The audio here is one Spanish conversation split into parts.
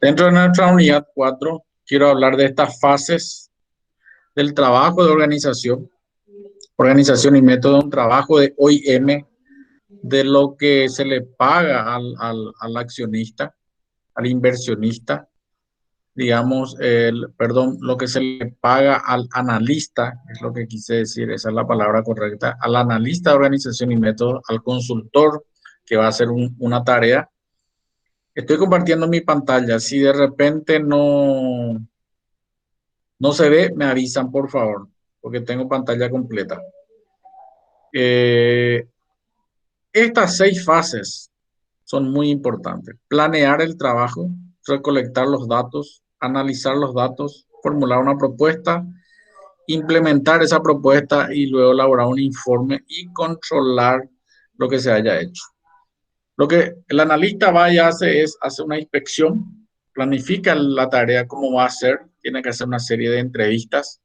Dentro de nuestra unidad 4, quiero hablar de estas fases del trabajo de organización y método de un trabajo de OIM, de lo que se le paga al accionista, al inversionista, digamos, perdón, lo que se le paga al analista, es lo que quise decir, esa es la palabra correcta, al analista de organización y método, al consultor que va a hacer una tarea. Estoy compartiendo mi pantalla. Si de repente no se ve, me avisan, por favor, porque tengo pantalla completa. Eh, Estas 6 fases son muy importantes. Planear el trabajo, recolectar los datos, analizar los datos, formular una propuesta, implementar esa propuesta y luego elaborar un informe y controlar lo que se haya hecho. Lo que el analista va y hace es hacer una inspección, planifica la tarea, cómo va a ser, tiene que hacer una serie de entrevistas,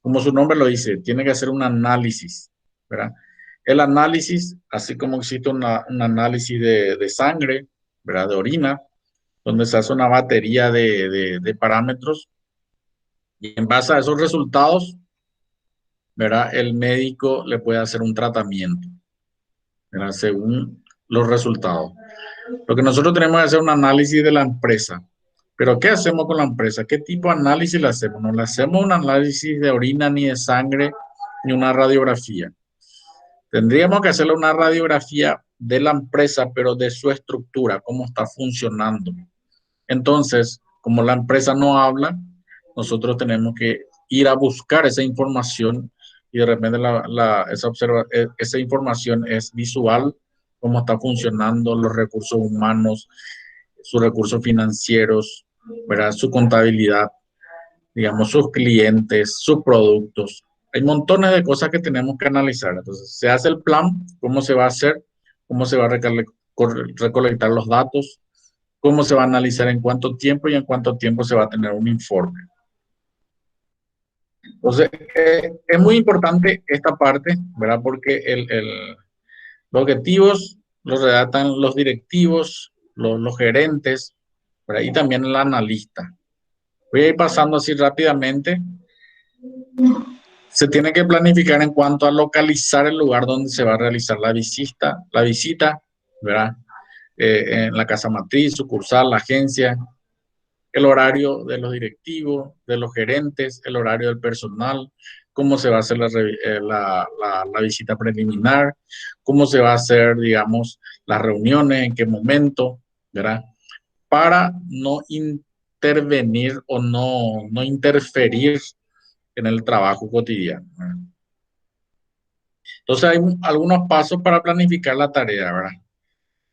como su nombre lo dice, tiene que hacer un análisis, ¿verdad? El análisis, así como existe un análisis de sangre, ¿verdad? De orina, donde se hace una batería de parámetros y en base a esos resultados, ¿verdad? El médico le puede hacer un tratamiento, ¿verdad? Según los resultados. Lo que nosotros tenemos que hacer un análisis de la empresa. Pero ¿qué hacemos con la empresa? ¿Qué tipo de análisis le hacemos? No le hacemos un análisis de orina, ni de sangre, ni una radiografía. Tendríamos que hacerle una radiografía de la empresa, pero de su estructura, cómo está funcionando. Entonces, como la empresa no habla, nosotros tenemos que ir a buscar esa información y de repente esa información es visual, cómo está funcionando los recursos humanos, sus recursos financieros, ¿verdad? Su contabilidad, digamos, sus clientes, sus productos. Hay montones de cosas que tenemos que analizar. Entonces, se hace el plan, cómo se va a hacer, cómo se va a recolectar los datos, cómo se va a analizar en cuánto tiempo y en cuánto tiempo se va a tener un informe. Entonces, es muy importante esta parte, ¿verdad? Porque los objetivos los redactan los directivos, los gerentes, ¿verdad? Y también el analista. Voy a ir pasando así rápidamente. Se tiene que planificar en cuanto a localizar el lugar donde se va a realizar la visita, ¿verdad? En la casa matriz, sucursal, la agencia, el horario de los directivos, de los gerentes, el horario del personal, cómo se va a hacer la visita preliminar, cómo se va a hacer, digamos, las reuniones, en qué momento, ¿verdad? Para no intervenir o no interferir en el trabajo cotidiano, ¿verdad? Entonces hay algunos pasos para planificar la tarea, ¿verdad?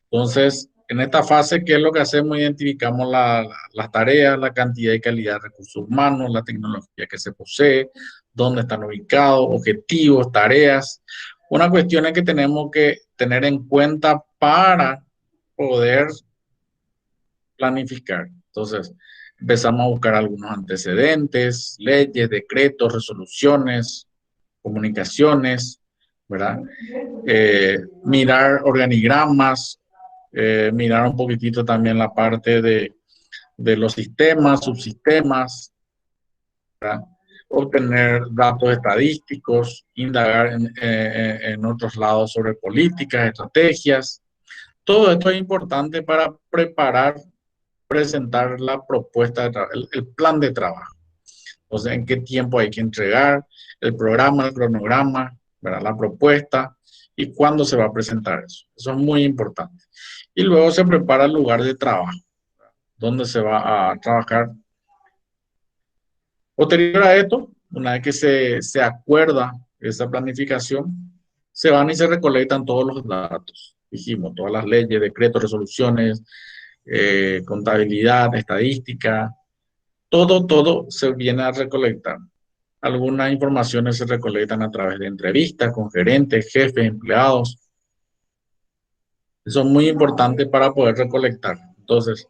Entonces, en esta fase, ¿qué es lo que hacemos? Identificamos las tareas, la cantidad y calidad de recursos humanos, la tecnología que se posee, dónde están ubicados, objetivos, tareas. Una cuestión es que tenemos que tener en cuenta para poder planificar. Entonces, empezamos a buscar algunos antecedentes, leyes, decretos, resoluciones, comunicaciones, ¿verdad? Mirar organigramas, mirar un poquitito también la parte de los sistemas, subsistemas, ¿verdad? Obtener datos estadísticos, indagar en otros lados sobre políticas, estrategias. Todo esto es importante para preparar, presentar la propuesta de trabajo, el plan de trabajo. O sea, en qué tiempo hay que entregar, el programa, el cronograma, ¿verdad? La propuesta y cuándo se va a presentar eso. Eso es muy importante. Y luego se prepara el lugar de trabajo, donde se va a trabajar. Posterior a esto, una vez que se acuerda esa planificación, se van y se recolectan todos los datos. Dijimos, todas las leyes, decretos, resoluciones, contabilidad, estadística, todo se viene a recolectar. Algunas informaciones se recolectan a través de entrevistas con gerentes, jefes, empleados. Eso es muy importante para poder recolectar. Entonces,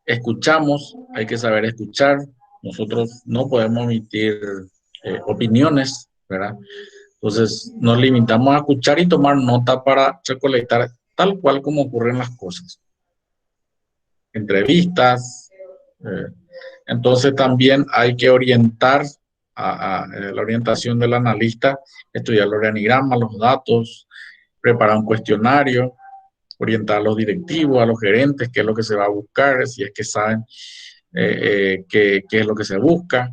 escuchamos, hay que saber escuchar. Nosotros no podemos emitir opiniones, ¿verdad? Entonces, nos limitamos a escuchar y tomar nota para recolectar tal cual como ocurren las cosas. Entrevistas, Eh, entonces también hay que orientar la orientación del analista, estudiar el organigrama, los datos, preparar un cuestionario, orientar a los directivos, a los gerentes, qué es lo que se va a buscar, si es que saben qué es lo que se busca,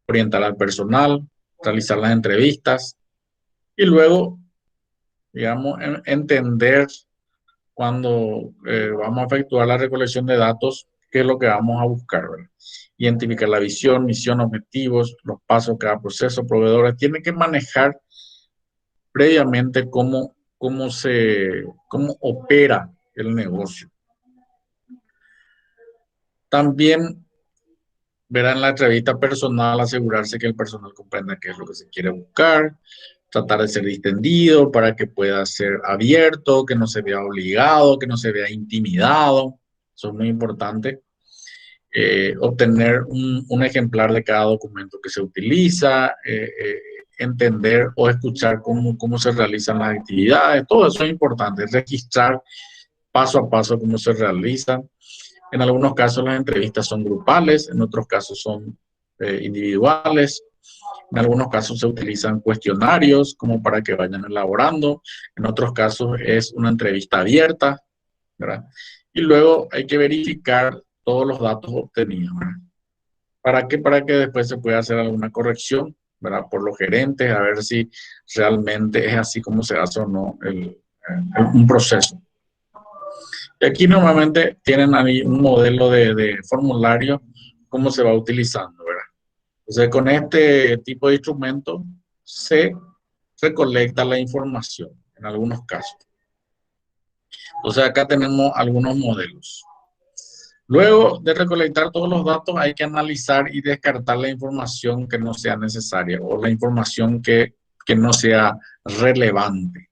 orientar al personal, realizar las entrevistas y luego, digamos, entender cuando vamos a efectuar la recolección de datos, qué es lo que vamos a buscar, ¿verdad? Identificar la visión, misión, objetivos, los pasos, cada proceso, proveedores. Tiene que manejar previamente cómo opera el negocio. También verá en la entrevista personal, asegurarse que el personal comprenda qué es lo que se quiere buscar, tratar de ser distendido para que pueda ser abierto, que no se vea obligado, que no se vea intimidado. Eso es muy importante. Obtener un ejemplar de cada documento que se utiliza, entender o escuchar cómo se realizan las actividades. Todo eso es importante. Registrar paso a paso cómo se realizan. En algunos casos las entrevistas son grupales, en otros casos son individuales. En algunos casos se utilizan cuestionarios como para que vayan elaborando. En otros casos es una entrevista abierta, ¿verdad? Y luego hay que verificar todos los datos obtenidos, ¿verdad? ¿Para qué? Para que después se pueda hacer alguna corrección, ¿verdad? Por los gerentes, a ver si realmente es así como se hace o no un proceso. Y aquí normalmente tienen ahí un modelo de formulario, cómo se va utilizando, ¿verdad? Entonces, con este tipo de instrumento se recolecta la información en algunos casos. Entonces, acá tenemos algunos modelos. Luego de recolectar todos los datos, hay que analizar y descartar la información que no sea necesaria o la información que no sea relevante,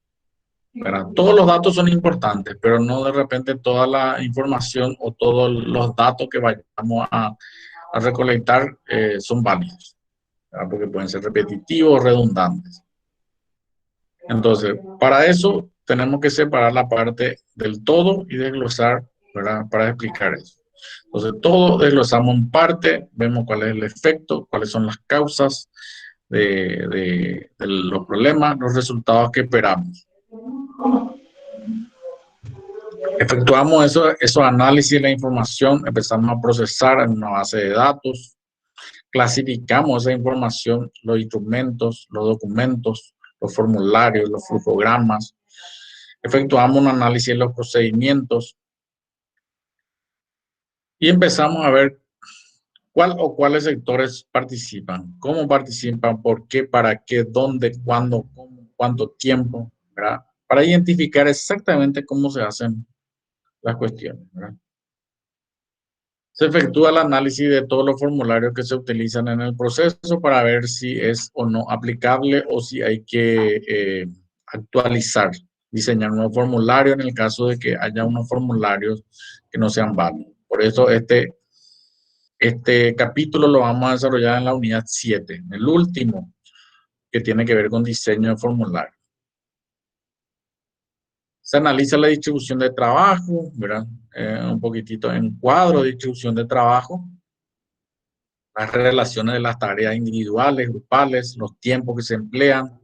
¿verdad? Todos los datos son importantes, pero no de repente toda la información o todos los datos que vayamos a recolectar son válidos, ¿verdad? Porque pueden ser repetitivos o redundantes. Entonces, para eso tenemos que separar la parte del todo y desglosar, ¿verdad? Para explicar eso. Entonces, todo desglosamos en parte, vemos cuál es el efecto, cuáles son las causas de los problemas, los resultados que esperamos. Efectuamos esos análisis de la información, empezamos a procesar en una base de datos, clasificamos esa información, los instrumentos, los documentos, los formularios, los flujogramas, efectuamos un análisis de los procedimientos y empezamos a ver cuál o cuáles sectores participan, cómo participan, por qué, para qué, dónde, cuándo, cómo, cuánto tiempo, ¿verdad? Para identificar exactamente cómo se hacen las cuestiones, ¿verdad? Se efectúa el análisis de todos los formularios que se utilizan en el proceso para ver si es o no aplicable o si hay que actualizar, diseñar un nuevo formulario en el caso de que haya unos formularios que no sean válidos. Por eso este capítulo lo vamos a desarrollar en la unidad 7, el último, que tiene que ver con diseño de formulario. Se analiza la distribución de trabajo, ¿verdad? Un poquitito en cuadro de distribución de trabajo, las relaciones de las tareas individuales, grupales, los tiempos que se emplean.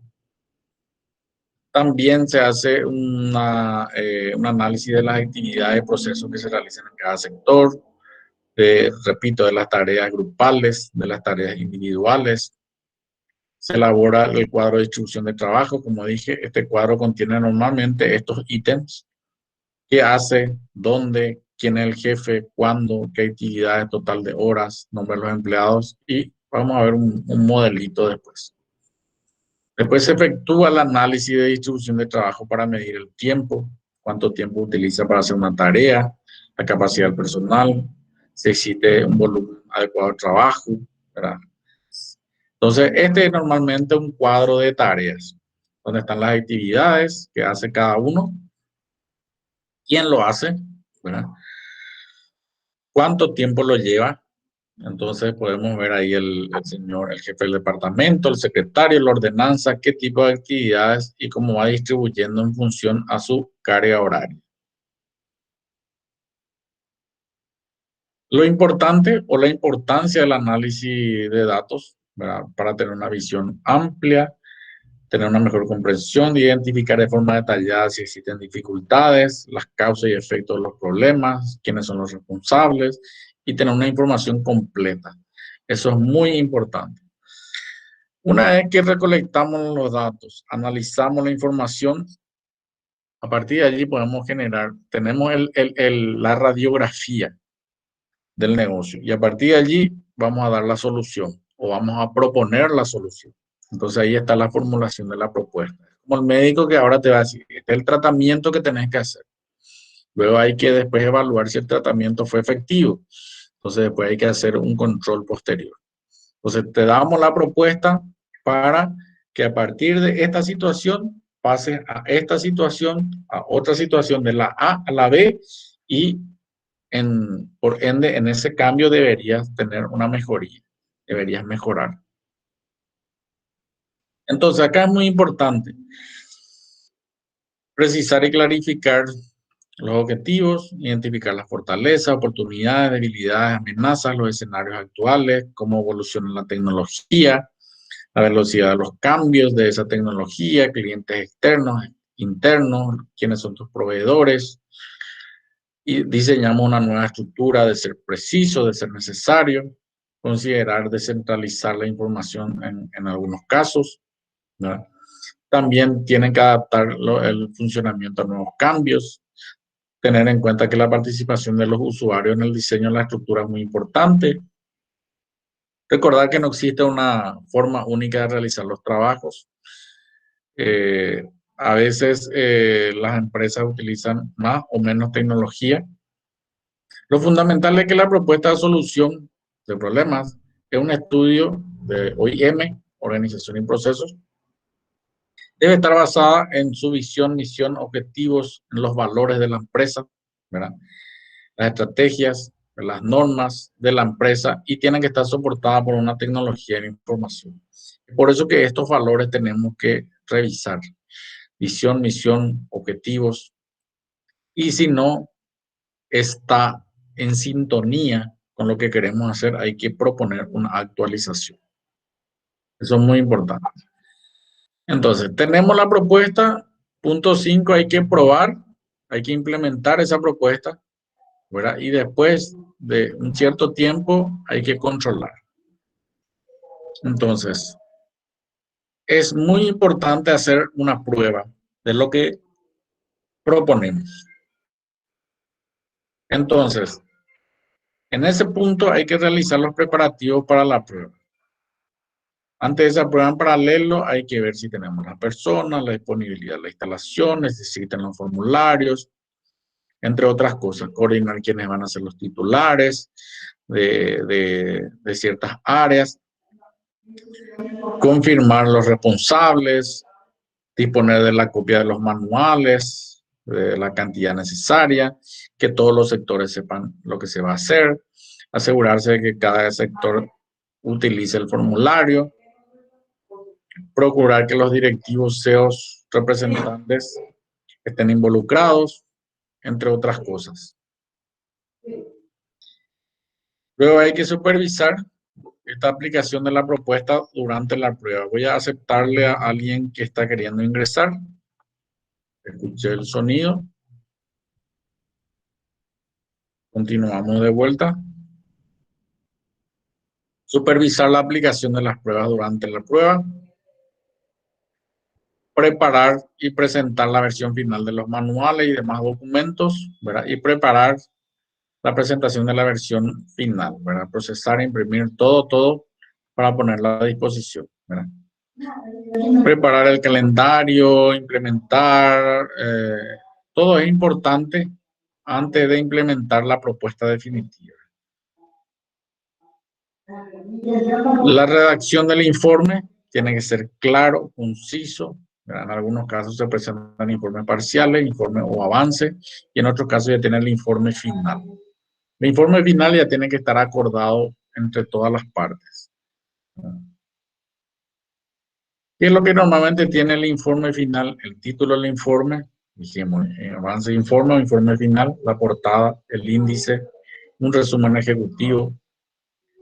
También se hace un análisis de las actividades y procesos que se realizan en cada sector, repito, de las tareas grupales, de las tareas individuales. Se elabora el cuadro de distribución de trabajo. Como dije, este cuadro contiene normalmente estos ítems: qué hace, dónde, quién es el jefe, cuándo, qué actividades, total de horas, nombre de los empleados, y vamos a ver un modelito después. Después se efectúa el análisis de distribución de trabajo para medir el tiempo, cuánto tiempo utiliza para hacer una tarea, la capacidad del personal, si existe un volumen adecuado de trabajo, ¿verdad? Entonces, este es normalmente un cuadro de tareas, donde están las actividades que hace cada uno, quién lo hace, ¿verdad? Cuánto tiempo lo lleva. Entonces podemos ver ahí el jefe del departamento, el secretario, la ordenanza, qué tipo de actividades y cómo va distribuyendo en función a su carga horaria. Lo importante o la importancia del análisis de datos, ¿verdad? Para tener una visión amplia, tener una mejor comprensión, identificar de forma detallada si existen dificultades, las causas y efectos de los problemas, quiénes son los responsables y tener una información completa. Eso es muy importante. Una vez que recolectamos los datos, analizamos la información, a partir de allí podemos generar, tenemos la radiografía del negocio y a partir de allí vamos a dar la solución o vamos a proponer la solución. Entonces ahí está la formulación de la propuesta. Como el médico que ahora te va a decir, este es el tratamiento que tenés que hacer. Luego hay que después evaluar si el tratamiento fue efectivo. Entonces después hay que hacer un control posterior. Entonces te damos la propuesta para que a partir de esta situación pases a esta situación, a otra situación de la A a la B y por ende en ese cambio deberías tener una mejoría, deberías mejorar. Entonces acá es muy importante precisar y clarificar los objetivos, identificar las fortalezas, oportunidades, debilidades, amenazas, los escenarios actuales, cómo evoluciona la tecnología, la velocidad de los cambios de esa tecnología, clientes externos, internos, quiénes son tus proveedores, y diseñamos una nueva estructura de ser preciso, de ser necesario, considerar descentralizar la información en algunos casos, ¿verdad? También tienen que adaptar el funcionamiento a nuevos cambios, tener en cuenta que la participación de los usuarios en el diseño de la estructura es muy importante. Recordar que no existe una forma única de realizar los trabajos. A veces las empresas utilizan más o menos tecnología. Lo fundamental es que la propuesta de solución de problemas es un estudio de OIM, Organización y Procesos. Debe estar basada en su visión, misión, objetivos, en los valores de la empresa, ¿verdad? Las estrategias, las normas de la empresa y tienen que estar soportadas por una tecnología de información. Por eso que estos valores tenemos que revisar. Visión, misión, objetivos. Y si no está en sintonía con lo que queremos hacer, hay que proponer una actualización. Eso es muy importante. Entonces, tenemos la propuesta. Punto 5, hay que probar, hay que implementar esa propuesta, ¿verdad? Y después de un cierto tiempo hay que controlar. Entonces, es muy importante hacer una prueba de lo que proponemos. Entonces, en ese punto hay que realizar los preparativos para la prueba. Antes de esa prueba en paralelo hay que ver si tenemos las personas, la disponibilidad de la instalación, necesitan los formularios, entre otras cosas, coordinar quiénes van a ser los titulares de ciertas áreas, confirmar los responsables, disponer de la copia de los manuales, de la cantidad necesaria, que todos los sectores sepan lo que se va a hacer, asegurarse de que cada sector utilice el formulario, procurar que los directivos CEOs representantes estén involucrados, entre otras cosas. Luego hay que supervisar esta aplicación de la propuesta durante la prueba. Voy a aceptarle a alguien que está queriendo ingresar. Escuché el sonido. Continuamos de vuelta. Supervisar la aplicación de las pruebas durante la prueba. Preparar y presentar la versión final de los manuales y demás documentos, ¿verdad? Y preparar la presentación de la versión final, ¿verdad? Procesar, imprimir todo para ponerla a disposición, ¿verdad? Preparar el calendario, implementar, todo es importante antes de implementar la propuesta definitiva. La redacción del informe tiene que ser claro, conciso. En algunos casos se presentan informes parciales, informes o avance, y en otros casos ya tiene el informe final. El informe final ya tiene que estar acordado entre todas las partes. ¿Qué es lo que normalmente tiene el informe final? El título del informe, dijimos, avance de informe o informe final, la portada, el índice, un resumen ejecutivo,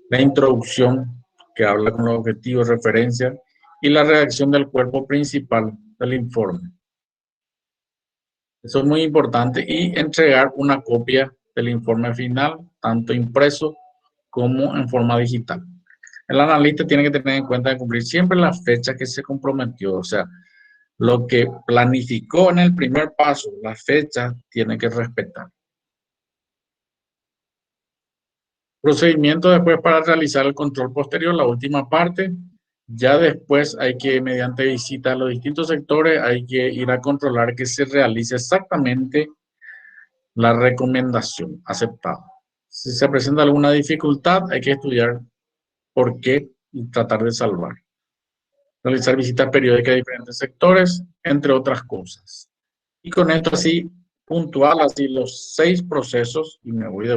la introducción que habla con los objetivos, referencia y la redacción del cuerpo principal del informe. Eso es muy importante y entregar una copia del informe final, tanto impreso como en forma digital. El analista tiene que tener en cuenta de cumplir siempre la fecha que se comprometió, o sea, lo que planificó en el primer paso, la fecha, tiene que respetar. Procedimiento después para realizar el control posterior, la última parte. Ya después hay que, mediante visita a los distintos sectores, hay que ir a controlar que se realice exactamente la recomendación aceptada. Si se presenta alguna dificultad, hay que estudiar por qué y tratar de salvar. Realizar visitas periódicas a diferentes sectores, entre otras cosas. Y con esto así, puntual, así los 6 procesos, y me voy de